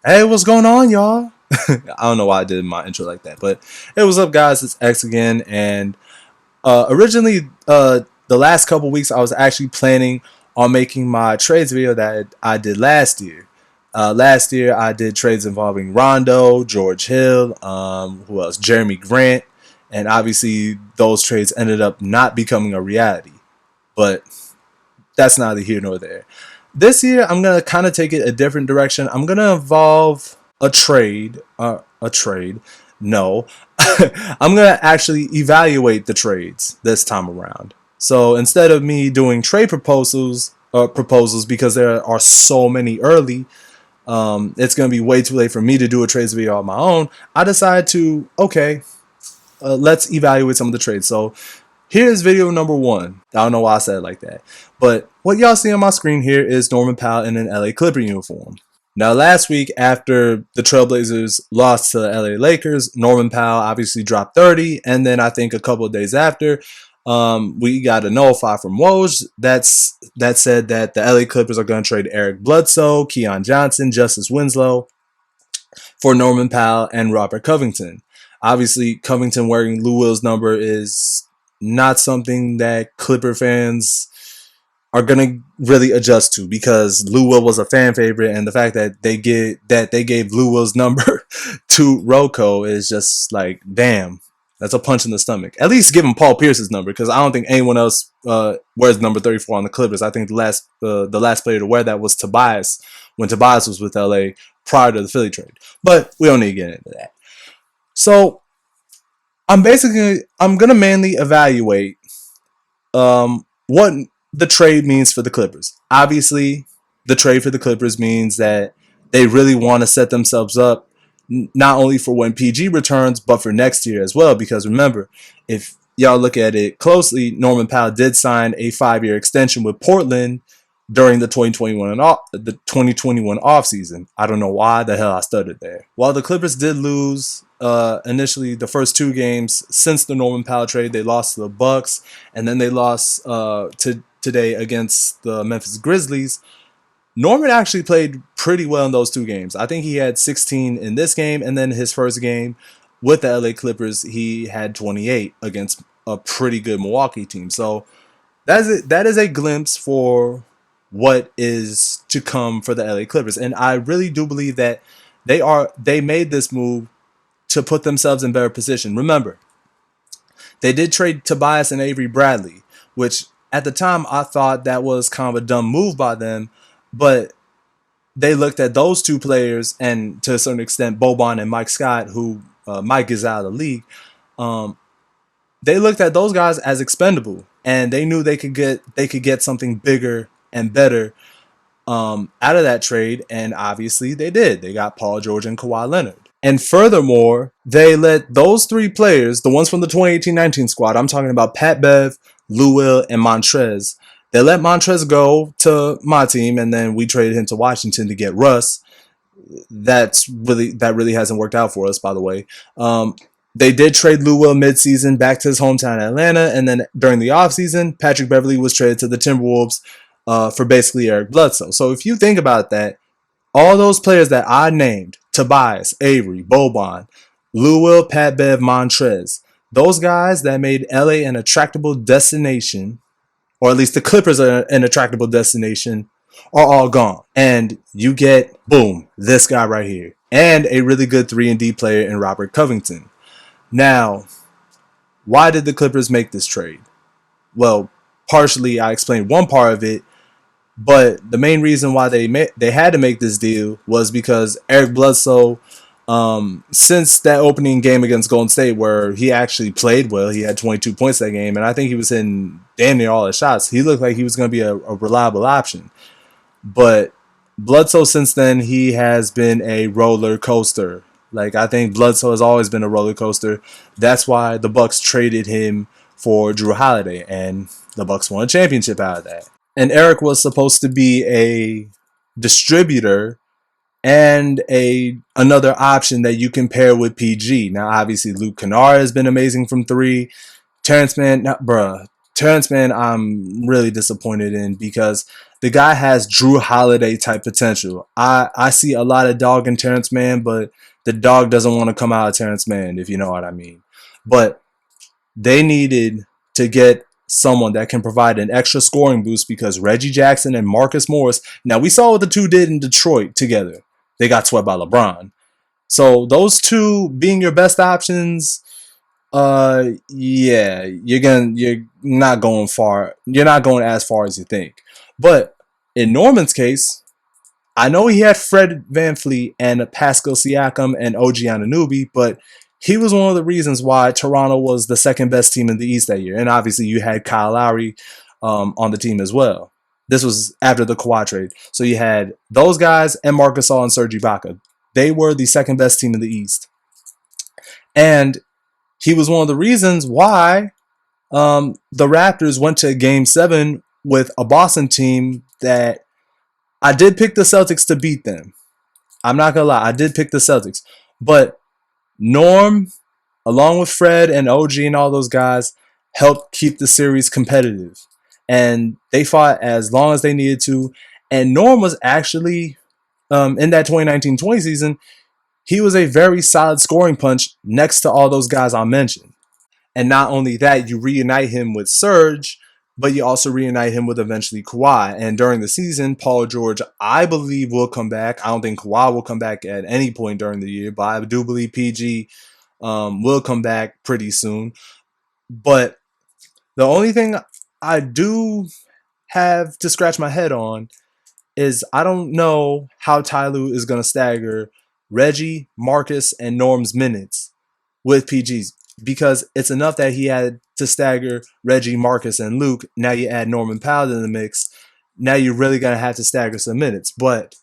Hey, what's going on, y'all? I don't know why I did my intro like that, but hey, what's up, guys? It's X again, and originally, the last couple weeks, I was actually planning on making my trades video that I did last year. Last year, I did trades involving Rondo, George Hill, who else? Jeremy Grant, and obviously, those trades ended up not becoming a reality. But that's neither here nor there. This year, I'm gonna kind of take it a different direction. I'm gonna involve a trade. A trade. No, I'm gonna actually evaluate the trades this time around. So instead of me doing trade proposals because there are so many early, it's gonna be way too late for me to do a trades video on my own. I decided to let's evaluate some of the trades. So here's video number one. I don't know why I said it like that. But what y'all see on my screen here is Norman Powell in an LA Clipper uniform. Now, last week, after the Trailblazers lost to the LA Lakers, Norman Powell obviously dropped 30. And then I think a couple of days after, we got a nullify from Woj that said that the LA Clippers are going to trade Eric Bledsoe, Keon Johnson, Justice Winslow for Norman Powell and Robert Covington. Obviously, Covington wearing Lou Will's number is not something that Clipper fans are gonna really adjust to because Lou Will was a fan favorite, and the fact that they gave Lou Will's number to Rocco is just like, damn, that's a punch in the stomach. At least give him Paul Pierce's number because I don't think anyone else wears number 34 on the Clippers. I think the last player to wear that was Tobias when Tobias was with LA prior to the Philly trade. But we don't need to get into that. So I'm gonna mainly evaluate what the trade means for the Clippers. Obviously, the trade for the Clippers means that they really want to set themselves up not only for when PG returns, but for next year as well. Because remember, if y'all look at it closely, Norman Powell did sign a 5-year extension with Portland during the 2021 offseason. I don't know why the hell I stuttered there. While the Clippers did lose initially the first two games since the Norman Powell trade, they lost to the Bucks, and then they lost to today against the Memphis Grizzlies. Norman actually played pretty well in those two games. I think he had 16 in this game, and then his first game with the LA Clippers, he had 28 against a pretty good Milwaukee team. So that is a glimpse for what is to come for the LA Clippers. And I really do believe that they made this move to put themselves in better position. Remember, they did trade Tobias and Avery Bradley, which at the time I thought that was kind of a dumb move by them, but they looked at those two players and to a certain extent Boban and Mike Scott, who Mike is out of the league. They looked at those guys as expendable, and they knew they could get something bigger and better out of that trade, and obviously they did. They got Paul George and Kawhi Leonard. And furthermore, they let those three players, the ones from the 2018-19 squad, I'm talking about Pat Bev, Lou Will, and Montrez, they let Montrez go to my team, and then we traded him to Washington to get Russ. That really hasn't worked out for us, by the way. They did trade Lou Will midseason back to his hometown Atlanta, and then during the offseason, Patrick Beverley was traded to the Timberwolves for basically Eric Bledsoe. So if you think about that, all those players that I named, Tobias, Avery, Boban, Lou Will, Pat Bev, Montrez, those guys that made LA an attractable destination, or at least the Clippers are an attractable destination, are all gone. And you get, boom, this guy right here. And a really good 3-and-D player in Robert Covington. Now, why did the Clippers make this trade? Well, partially I explained one part of it, but the main reason why they had to make this deal was because Eric Bledsoe, since that opening game against Golden State where he actually played well, he had 22 points that game, and I think he was hitting damn near all his shots. He looked like he was going to be a reliable option. But Bledsoe, since then, he has been a roller coaster. Like, I think Bledsoe has always been a roller coaster. That's why the Bucks traded him for Drew Holiday, and the Bucks won a championship out of that. And Eric was supposed to be a distributor and another option that you can pair with PG. Now, obviously, Luke Kennard has been amazing from three. Terrence Mann, Terrence Mann, I'm really disappointed in because the guy has Drew Holiday type potential. I see a lot of dog in Terrence Mann, but the dog doesn't want to come out of Terrence Mann, if you know what I mean. But they needed to get someone that can provide an extra scoring boost because Reggie Jackson and Marcus Morris. Now, we saw what the two did in Detroit together. They got swept by LeBron. So those two being your best options, yeah, you're not going far. You're not going as far as you think. But in Norman's case, I know he had Fred VanVleet and Pascal Siakam and OG Anunoby, but he was one of the reasons why Toronto was the second best team in the East that year. And obviously, you had Kyle Lowry on the team as well. This was after the Kawhi trade. So you had those guys and Marc Gasol and Serge Ibaka. They were the second best team in the East. And he was one of the reasons why the Raptors went to Game 7 with a Boston team that I did pick the Celtics to beat them. I'm not going to lie. I did pick the Celtics. But Norm, along with Fred and OG and all those guys, helped keep the series competitive. And they fought as long as they needed to. And Norm was actually, in that 2019-20 season, he was a very solid scoring punch next to all those guys I mentioned. And not only that, you reunite him with Serge, but you also reunite him with eventually Kawhi. And during the season, Paul George, I believe, will come back. I don't think Kawhi will come back at any point during the year, but I do believe PG will come back pretty soon. But the only thing I do have to scratch my head on is I don't know how Ty Lue is going to stagger Reggie, Marcus, and Norm's minutes with PG's, because it's enough that he had to stagger Reggie, Marcus, and Luke. Now you add Norman Powell in the mix. Now you're really going to have to stagger some minutes. But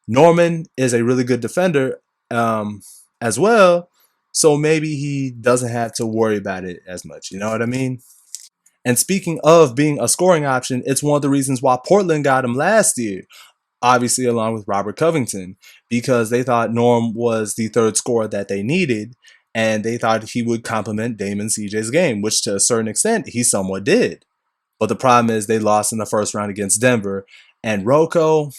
Norman is a really good defender as well, so maybe he doesn't have to worry about it as much. You know what I mean? And speaking of being a scoring option, it's one of the reasons why Portland got him last year, obviously along with Robert Covington, because they thought Norm was the third scorer that they needed, and they thought he would complement Damon CJ's game, which to a certain extent he somewhat did. But the problem is they lost in the first round against Denver, and Rocco,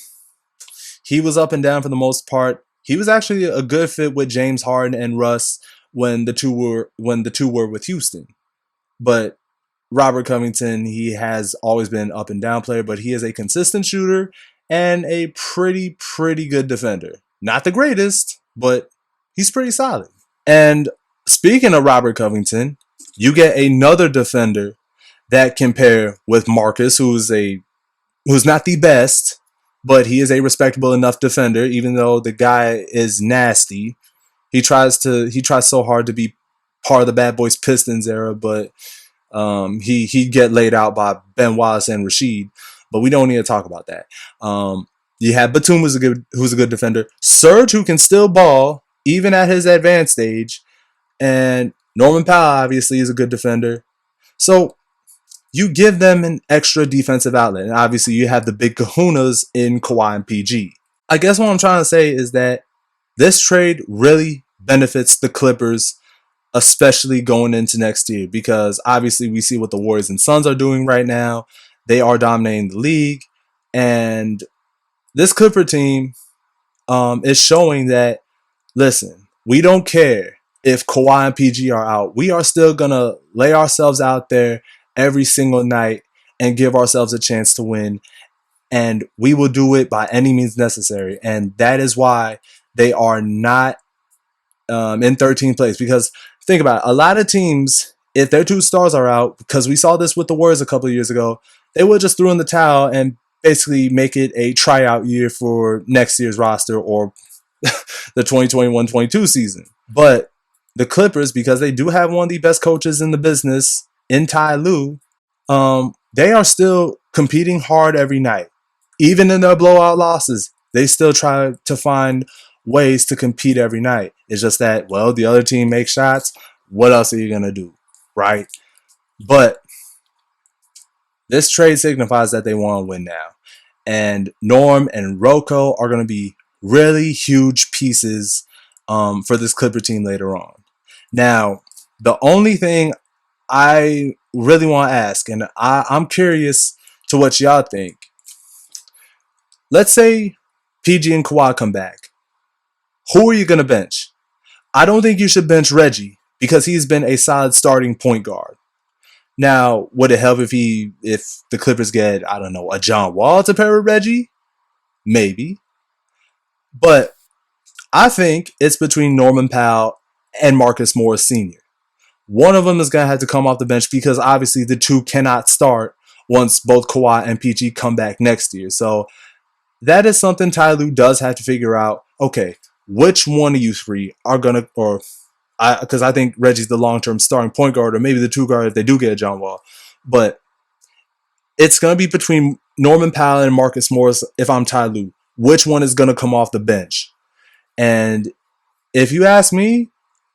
he was up and down for the most part. He was actually a good fit with James Harden and Russ when the two were with Houston. But Robert Covington, he has always been an up and down player, but he is a consistent shooter and a pretty good defender. Not the greatest, but he's pretty solid. And speaking of Robert Covington, you get another defender that can pair with Marcus, who's not the best, but he is a respectable enough defender, even though the guy is nasty. He tries so hard to be part of the Bad Boys Pistons era, but he'd get laid out by Ben Wallace and Rasheed, but we don't need to talk about that. You have Batum, who's a good defender. Serge, who can still ball even at his advanced age, and Norman Powell obviously is a good defender. So you give them an extra defensive outlet, and obviously you have the big kahunas in Kawhi and PG. I guess what I'm trying to say is that this trade really benefits the Clippers, especially going into next year, because obviously we see what the Warriors and Suns are doing right now. They are dominating the league, and this Clipper team is showing that, listen, we don't care if Kawhi and PG are out. We are still going to lay ourselves out there every single night and give ourselves a chance to win, and we will do it by any means necessary. And that is why they are not in 13th place, because think about it, a lot of teams, if their two stars are out, because we saw this with the Warriors a couple of years ago, they would just throw in the towel and basically make it a tryout year for next year's roster or the 2021-22 season. But the Clippers, because they do have one of the best coaches in the business in Ty Lue, they are still competing hard every night. Even in their blowout losses, they still try to find ways to compete every night. It's just that, well, the other team makes shots. What else are you going to do, right? But this trade signifies that they want to win now. And Norm and Rocco are going to be really huge pieces for this Clipper team later on. Now, the only thing I really want to ask, and I'm curious to what y'all think. Let's say PG and Kawhi come back. Who are you going to bench? I don't think you should bench Reggie because he's been a solid starting point guard. Now, would it help if the Clippers get, I don't know, a John Wall to pair with Reggie? Maybe. But I think it's between Norman Powell and Marcus Morris Sr. One of them is going to have to come off the bench because obviously the two cannot start once both Kawhi and PG come back next year. So that is something Ty Lue does have to figure out. Okay, which one of you three are going to, or because I think Reggie's the long-term starting point guard, or maybe the two guard if they do get a John Wall. But it's going to be between Norman Powell and Marcus Morris if I'm Ty Lue. Which one is going to come off the bench? And if you ask me,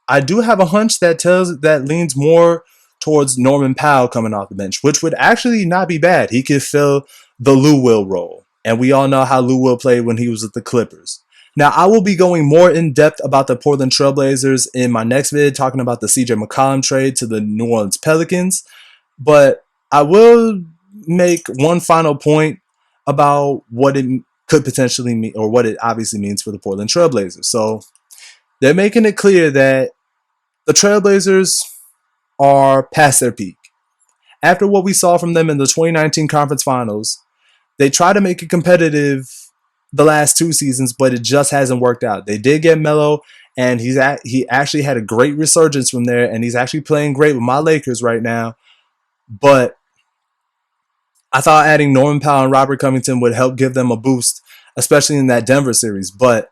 I do have a hunch that leans more towards Norman Powell coming off the bench, which would actually not be bad. He could fill the Lou Will role. And we all know how Lou Will played when he was with the Clippers. Now, I will be going more in depth about the Portland Trailblazers in my next vid, talking about the CJ McCollum trade to the New Orleans Pelicans. But I will make one final point about what it could potentially mean, or what it obviously means for the Portland Trailblazers. So they're making it clear that the Trailblazers are past their peak. After what we saw from them in the 2019 conference finals, they tried to make it competitive the last two seasons, but it just hasn't worked out. They did get Melo, and he actually had a great resurgence from there, and he's actually playing great with my Lakers right now. But I thought adding Norman Powell and Robert Covington would help give them a boost, especially in that Denver series, but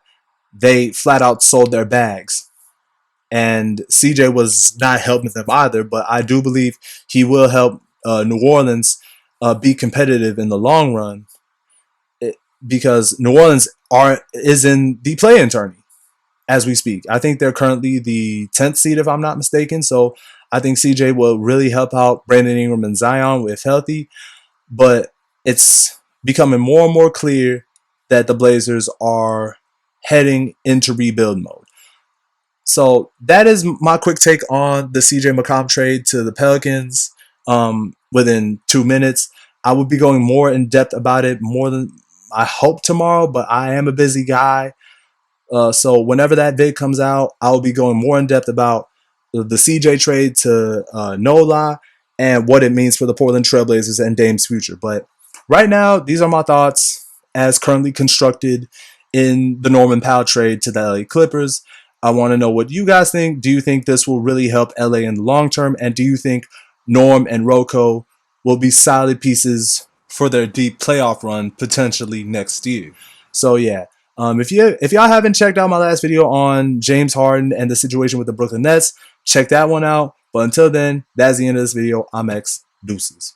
they flat out sold their bags. And CJ was not helping them either, but I do believe he will help New Orleans be competitive in the long run, because New Orleans is in the play-in tourney as we speak. I think they're currently the 10th seed, if I'm not mistaken. So I think CJ will really help out Brandon Ingram and Zion if healthy. But it's becoming more and more clear that the Blazers are heading into rebuild mode. So that is my quick take on the CJ McCollum trade to the Pelicans within 2 minutes. I will be going more in depth about it more than I hope tomorrow, but I am a busy guy. So whenever that vid comes out, I will be going more in depth about the CJ trade to NOLA and what it means for the Portland Trailblazers and Dame's future. But right now, these are my thoughts as currently constructed in the Norman Powell trade to the LA Clippers. I want to know what you guys think. Do you think this will really help LA in the long term? And do you think Norm and Rocco will be solid pieces for their deep playoff run potentially next year? So yeah, if y'all haven't checked out my last video on James Harden and the situation with the Brooklyn Nets, check that one out. But until then, that's the end of this video. I'm X. Deuces.